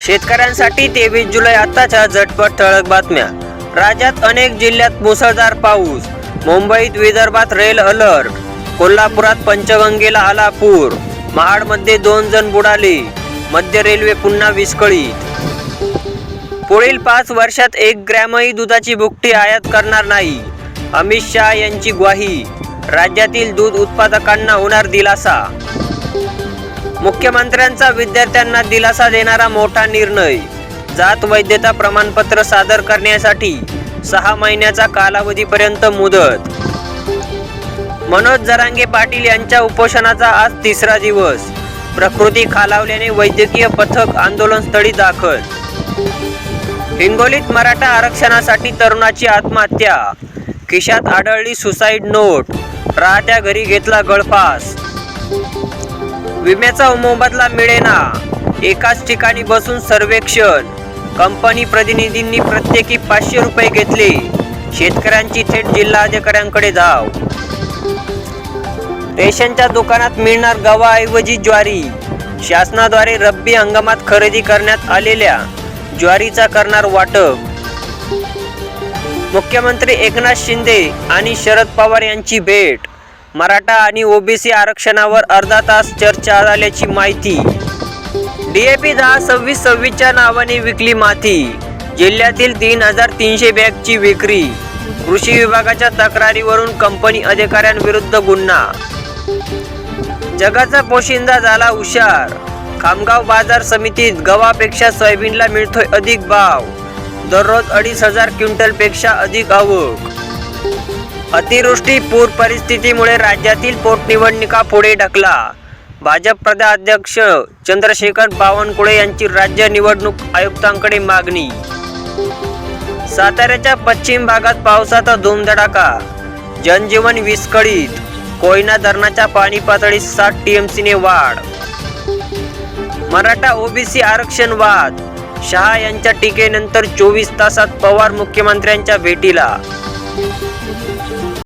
शेतकऱ्यांसाठी 23 जुलै आताच्या झटपट ठळक बातम्या। राज्यात अनेक जिल्ह्यात मुसळधार पाऊस। मुंबईत विदर्भात रेड अलर्ट। कोल्हापुरात पंचगंगेला आला पूर। महाडमध्ये 2 जण बुडाले। मध्य रेल्वे पुन्हा विस्कळीत। पुढील 5 वर्षात 1 ग्रॅमही दुधाची भुकटी आयात करणार नाही, अमित शहा यांची ग्वाही। राज्यातील दूध उत्पादकांना होणार दिलासा। मुख्यमंत्र्यांचा विद्यार्थ्यांना दिलासा देणारा मोठा निर्णय। जात वैधता प्रमाणपत्र सादर करण्यासाठी 6 महिन्याचा कालावधीपर्यंत मुदत। मनोज जरांगे पाटील यांच्या उपोषणाचा आज 3रा दिवस। प्रकृती खालावल्याने वैद्यकीय पथक आंदोलनस्थळी दाखल। हिंगोलीत मराठा आरक्षणासाठी तरुणाची आत्महत्या। खिशात आढळली सुसाईड नोट। राहत्या घरी घेतला गळफास। विम्याचा मोबदला मिळेना। एकाच ठिकाणी बसून सर्वेक्षण। कंपनी प्रतिनिधींनी प्रत्येकी 500 रुपये घेतले। शेतकऱ्यांची थेट जिल्हाधिकाऱ्यांकडे धाव। रेशनच्या दुकानात मिळणार गव्हाऐवजी ज्वारी। शासनाद्वारे रब्बी हंगामात खरेदी करण्यात आलेल्या ज्वारीचा करणार वाटप। मुख्यमंत्री एकनाथ शिंदे आणि शरद पवार यांची भेट। मराठा आणि ओबीसी आरक्षणावर अर्धा तास चर्चा झाल्याची माहिती। DAP 10-26-26च्या नावाने विकली माती। जिल्ह्यातील 3300 बॅगची विक्री। कृषी विभागाच्या तक्रारीवरून कंपनी अधिकाऱ्यांविरुद्ध गुन्हा। जगाचा पोशिंदा झाला हुशार। खामगाव बाजार समितीत गव्हापेक्षा सोयाबीनला मिळतोय अधिक भाव। दररोज 2500 क्विंटलपेक्षा अधिक आवक। अतिवृष्टी पूर परिस्थितीमुळे राज्यातील पोटनिवडणुका पुढे ढकला। भाजप प्रदेशाध्यक्ष चंद्रशेखर बावनकुळे यांची राज्य निवडणूक आयुक्तांकडे मागणी। साताऱ्याच्या पश्चिम भागात पावसाचा धुमधडाका। जनजीवन विस्कळीत। कोयना धरणाच्या पाणी पातळीत 60 TMCने वाढ। मराठा ओबीसी आरक्षण वाद। शहा यांच्या टीकेनंतर 24 तासात पवार मुख्यमंत्र्यांच्या भेटीला।